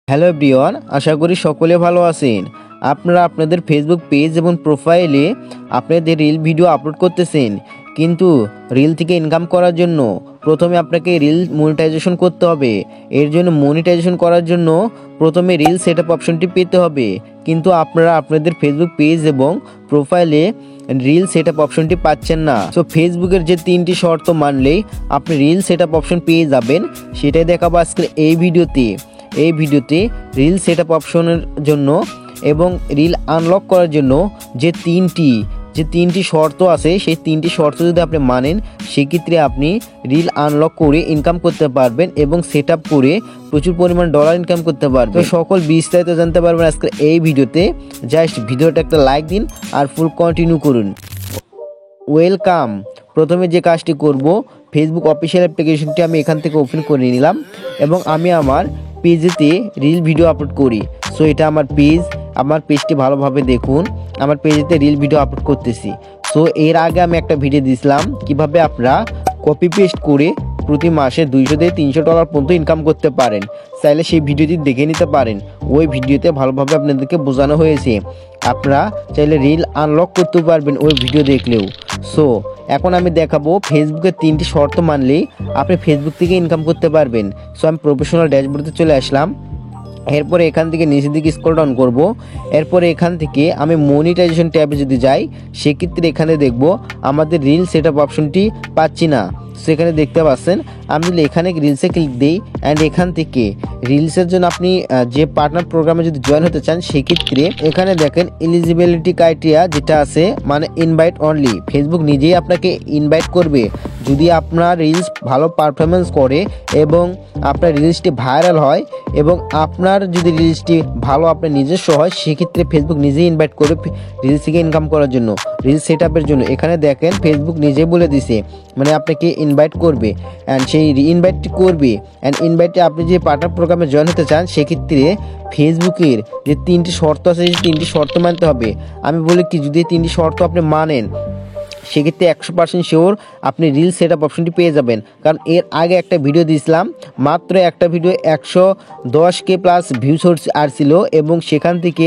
Hello everyone, আশা করি সকলে ভালো আছেন। আপনারা আপনাদের ফেসবুক পেজ এবং প্রোফাইলে আপনাদের রিল ভিডিও আপলোড করতেছেন, কিন্তু রিল থেকে ইনকাম করার জন্য প্রথমে আপনাকে রিল মনিটাইজেশন করতে হবে। এর জন্য মনিটাইজেশন করার জন্য প্রথমে রিল সেটআপ অপশনটি পেতে হবে, কিন্তু আপনারা আপনাদের ফেসবুক পেজ এবং প্রোফাইলে রিল সেটআপ অপশনটি পাচ্ছেন না। সো ফেসবুকের যে 3টি শর্ত মানলেই আপনি রিল সেটআপ অপশন পেয়ে যাবেন, সেটাই দেখাবো আজকের এই ভিডিওতে রিল সেটআপ অপশনের জন্য এবং রিল আনলক করার জন্য যে তিনটি শর্ত আছে, সেই 3টি শর্ত যদি আপনি মানেন, সেক্ষেত্রে আপনি রিল আনলক করে ইনকাম করতে পারবেন এবং সেটআপ করে প্রচুর পরিমাণ ডলার ইনকাম করতে পারবেন। তো সকল বিস্তারিত জানতে পারবেন আজকের এই ভিডিওতে। জাস্ট ভিডিওটা একটা লাইক দিন আর ফুল কন্টিনিউ করুন। ওয়েলকাম। প্রথমে যে কাজটি করব, ফেসবুক অফিসিয়াল অ্যাপ্লিকেশনটি আমি এখান থেকে ওপেন করে নিলাম এবং আমি আমার পেজেতে রিল ভিডিও আপলোড করি। সো এটা আমার পেজটি ভালোভাবে দেখুন। আমার পেজেতে রিল ভিডিও আপলোড করতেছি। সো এর আগে আমি একটা ভিডিও দিয়েছিলাম কিভাবে আপনারা কপি পেস্ট করে প্রতি মাসে $200 থেকে $300 পর্যন্ত ইনকাম করতে পারেন। চাইলে সেই ভিডিওটি দেখে নিতে পারেন। ওই ভিডিওতে ভালোভাবে আপনাদেরকে বোঝানো হয়েছে। আপনারা চাইলে রিল আনলক করতে পারবেন ওই ভিডিও দেখলেও। সো এখন আমি দেখাবো ফেসবুকের 3টি শর্ত মানলেই আপনি ফেসবুক থেকে ইনকাম করতে পারবেন। সো আমি প্রফেশনাল ড্যাশবোর্ডে চলে আসলাম। এরপরে এখান থেকে নিচের দিকে স্ক্রল ডাউন করব। এরপরে এখান থেকে আমি মনিটাইজেশন ট্যাবে যদি যাই, সেক্ষেত্রে এখানে দেখব আমাদের রিল সেটআপ অপশনটি পাচ্ছি না। সেখানে দেখতে পাচ্ছেন, আমি যদি এখানে রিলসে ক্লিক দিই অ্যান্ড এখান থেকে রিলসের জন্য আপনি যে পার্টনার প্রোগ্রামে যদি জয়েন হতে চান, সেক্ষেত্রে এখানে দেখেন এলিজিবিলিটি ক্রাইটেরিয়া যেটা আছে, মানে ইনভাইট অনলি। ফেসবুক নিজেই আপনাকে ইনভাইট করবে যদি আপনার রিলস ভালো পারফরমেন্স করে এবং আপনার রিলসটি ভাইরাল হয় এবং আপনার যদি রিলসটি ভালো আপনার নিজস্ব হয়, সেক্ষেত্রে ফেসবুক নিজেই ইনভাইট করবে রিলস থেকে ইনকাম করার জন্য, রিলস সেটআপের জন্য। এখানে দেখেন ফেসবুক নিজেই বলে দিছে, মানে আপনাকে ইনভাইট করবে অ্যান্ড সেই ইনভাইটটি করবে অ্যান্ড ইনভাইটে আপনি যে পার্টনার প্রোগ্রামে জয়েন হতে চান, সেক্ষেত্রে ফেসবুকের যে 3টি শর্ত আছে, সেই 3টি শর্ত মানতে হবে। আমি বলি কি, যদি এই 3টি শর্ত আপনি মানেন, সেক্ষেত্রে 100% শিওর আপনি রিল সেটআপ অপশনটি পেয়ে যাবেন। কারণ এর আগে একটা ভিডিও দিয়েছিলাম, মাত্র একটা ভিডিও 110K প্লাস ভিউজ আসছিল এবং সেখান থেকে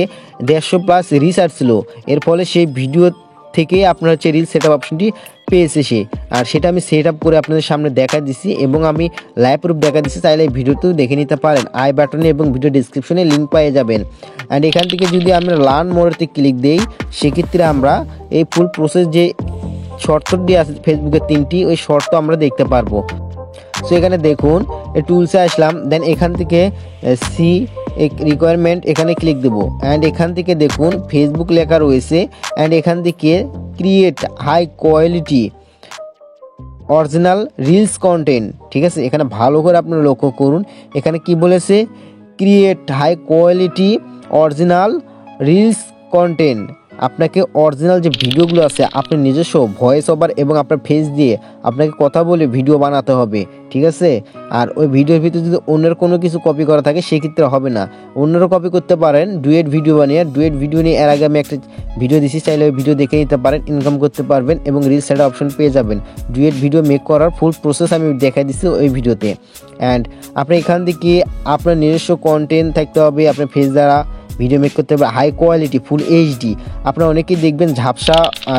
150+ রিচ আসছিল। এর ফলে সেই ভিডিও থেকে আপনার হচ্ছে রিল সেটআপ অপশনটি পেয়েছে সে, আর সেটা আমি সেট আপ করে আপনাদের সামনে দেখা দিচ্ছি এবং আমি লাইভ প্রুফ দেখা দিচ্ছি। চাইলে এই ভিডিওতেও দেখে নিতে পারেন। আই বাটনে এবং ভিডিও ডিসক্রিপশনে লিঙ্ক পেয়ে যাবেন। অ্যান্ড এখান থেকে যদি আমরা লার্ন মোডেতে ক্লিক দিই, সেক্ষেত্রে আমরা এই ফুল প্রসেস যে শর্তটি আছে ফেসবুকের 3টি, ওই শর্ত আমরা দেখতে পারবো। সো এখানে দেখুন, এই টুলসে আসলাম, দেন এখান থেকে সি রিকোয়ারমেন্ট এখানে ক্লিক দেবো অ্যান্ড এখান থেকে দেখুন ফেসবুক লেখা রয়েছে অ্যান্ড এখান থেকে create high quality original reels content. ঠিক আছে, এখানে ভালো করে আপনারা লক্ষ্য করুন, এখানে কি বলেছে, create high quality original reels content. আপনাকে অরিজিনাল যে ভিডিওগুলো আছে, আপনার নিজস্ব ভয়েস ওভার এবং আপনার ফেস দিয়ে আপনাকে কথা বলে ভিডিও বানাতে হবে। ঠিক আছে, আর ওই ভিডিওর ভিতরে যদি অন্যের কোনো কিছু কপি করা থাকে, সেক্ষেত্রে হবে না। অন্যরা কপি করতে পারেন ডুয়েট ভিডিও নিয়ে এর আগে আমি একটা ভিডিও দিচ্ছি, চাইলে ওই ভিডিও দেখে নিতে পারেন, ইনকাম করতে পারবেন এবং রিল সেটআপ অপশন পেয়ে যাবেন। ডুয়েট ভিডিও মেক করার ফুল প্রসেস আমি দেখাই দিচ্ছি ওই ভিডিওতে। অ্যান্ড আপনি এখান থেকে আপনার নিজস্ব কন্টেন্ট থাকতে হবে, আপনার ফেস দ্বারা ভিডিও মেক করতে হবে হাই কোয়ালিটি ফুল এইচডি। আপনারা অনেকেই দেখবেন ঝাপসা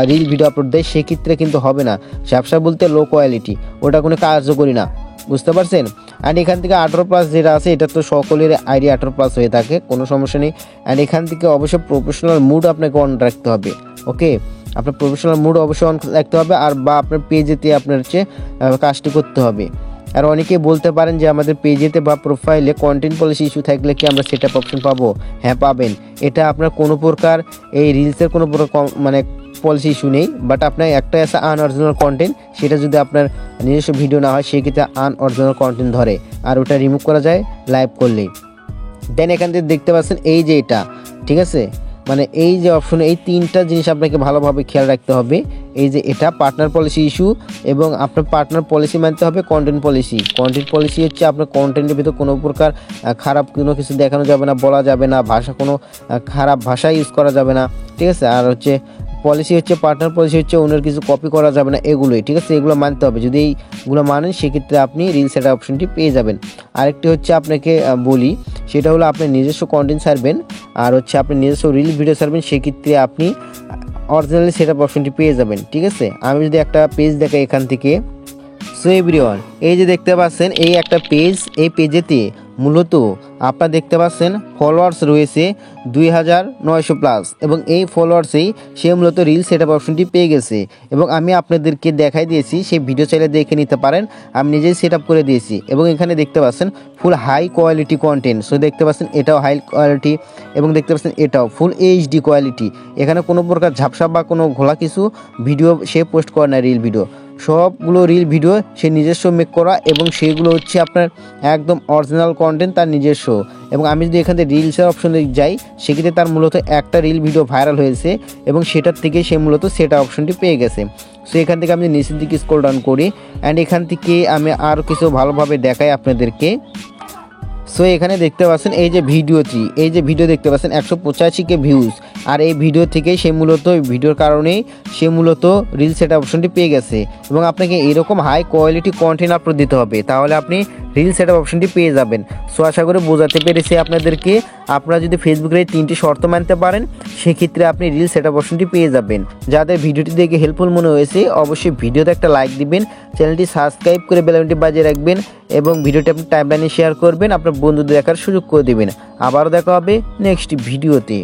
রিল ভিডিও আপলোড দেয়, সেক্ষেত্রে কিন্তু হবে না। ঝাপসা বলতে লো কোয়ালিটি, ওটা কোনো কার্যকরী না, বুঝতে পারছেন। অ্যান্ড এখান থেকে 18+ যেটা আছে, এটা তো সকলের আইডি 18+ হয়ে থাকে, কোনো সমস্যা নেই। অ্যান্ড এখান থেকে অবশ্যই প্রফেশনাল মুড আপনাকে অন রাখতে হবে। ওকে, আপনার প্রফেশনাল মুড অবশ্যই অন রাখতে হবে, আর বা আপনার পেজেতে আপনার হচ্ছে কাজটি করতে হবে। আর অনেকে বলতে পারেন যে আমাদের পেজেতে বা প্রোফাইলে কন্টেন্ট পলিসি ইস্যু থাকলে কি আমরা সেটআপ অপশন পাবো? হ্যাঁ, পাবেন। এটা আপনার কোনো প্রকার এই রিলসের কোনো প্রকার মানে পলিসি ইস্যু নেই, বাট আপনার একটা আছে আনঅরিজিনাল কন্টেন্ট, সেটা যদি আপনার নিজস্ব ভিডিও না হয়, সেক্ষেত্রে আনঅরিজিনাল কন্টেন্ট ধরে, আর ওটা রিমুভ করা যায় লাইভ করলেই। দেন এখান থেকে দেখতে পাচ্ছেন এই যে এটা, ঠিক আছে, মানে এই যে অপশন, এই 3টা জিনিস আপনাকে ভালোভাবে খেয়াল রাখতে হবে। এই যে এটা পার্টনার পলিসি ইস্যু এবং আপনার পার্টনার পলিসি মানতে হবে কন্টেন্ট পলিসি হচ্ছে আপনার কন্টেন্টের ভিতর কোনো প্রকার খারাপ কোনো কিছু দেখানো যাবে না, বলা যাবে না, কোনো খারাপ ভাষা ইউজ করা যাবে না। ঠিক আছে, আর হচ্ছে পলিসি হচ্ছে পার্টনার পলিসি হচ্ছে অন্যের কিছু কপি করা যাবে না, এগুলোই ঠিক আছে, এগুলো মানতে হবে। যদি এইগুলো মানেন সেক্ষেত্রে আপনি রিল সেটআপ অপশনটি পেয়ে যাবেন। আরেকটি হচ্ছে আপনাকে বলি, সেটা হলো আপনি নিজস্ব কন্টেন্ট ছাড়বেন আর হচ্ছে আপনি নিজস্ব রিল ভিডিও ছাড়বেন, সেক্ষেত্রে আপনি অরিজিনালি সেটআপ অপশনটি পেয়ে যাবেন। ঠিক আছে, আমি যদি একটা পেজ দেখাই এখান থেকে। সো এভরিওয়ান, এই যে দেখতে পাচ্ছেন এই একটা পেজ, এই পেজেতে মূলত আপনারা দেখতে পাচ্ছেন ফলোয়ার্স রয়েছে 2900+ এবং এই ফলোয়ার্সেই সে মূলত রিল সেটআপ অপশনটি পেয়ে গেছে এবং আমি আপনাদেরকে দেখাই দিয়েছি, সেই ভিডিও চাইলে দেখে নিতে পারেন, আমি নিজেই সেট আপ করে দিয়েছি এবং এখানে দেখতে পাচ্ছেন ফুল হাই কোয়ালিটি কন্টেন্ট। সো দেখতে পাচ্ছেন এটাও হাই কোয়ালিটি এবং দেখতে পাচ্ছেন এটাও ফুল এইচডি কোয়ালিটি। এখানে কোনো প্রকার ঝাপসা বা কোনো ঘোলা কিছু ভিডিও সে পোস্ট করে না, রিল ভিডিও সবগুলো রিল ভিডিও সে নিজস্ব মেক করা এবং সেগুলো হচ্ছে আপনার একদম অরিজিনাল কন্টেন্ট তার নিজস্ব। এবং আমি যদি এখান থেকে রিলসের অপশনে যাই, সেক্ষেত্রে তার মূলত একটা রিল ভিডিও ভাইরাল হয়েছে এবং সেটার থেকে সে মূলত সেটা অপশনটি পেয়ে গেছে। সো এখান থেকে আমি নিচের দিকে স্ক্রল ডাউন করি অ্যান্ড এখান থেকে আমি আরও কিছু ভালোভাবে দেখাই আপনাদেরকে। সো এখানে দেখতে পাচ্ছেন এই যে ভিডিওটি, এই যে ভিডিও দেখতে পাচ্ছেন 185K ভিউজ, আর এই ভিডিও থেকেই সে মূলত ভিডিওর কারণেই সে মূলত রিল সেট অপশনটি পেয়ে গেছে এবং আপনাকে এরকম হাই কোয়ালিটি কন্টেন্ট আপলোড দিতে হবে, তাহলে আপনি রিল সেট অপশনটি পেয়ে যাবেন। সো আশা করি বোঝাতে পেরেছি আপনাদেরকে। আপনারা যদি ফেসবুকের এই 3টি শর্ত মানতে পারেন, সেক্ষেত্রে আপনি রিল সেট অপশনটি পেয়ে যাবেন। যাদের ভিডিওটি দেখে হেল্পফুল মনে হয়েছে অবশ্যই ভিডিওতে একটা লাইক দিবেন, চ্যানেলটি সাবস্ক্রাইব করে বেল আইকনটি বাজিয়ে রাখবেন এবং ভিডিওটি আপনি টাইমলাইনে শেয়ার করবেন, আপনার বন্ধুদের দেখার সুযোগ করে দেবেন। আবারও দেখা হবে নেক্সট ভিডিওতে।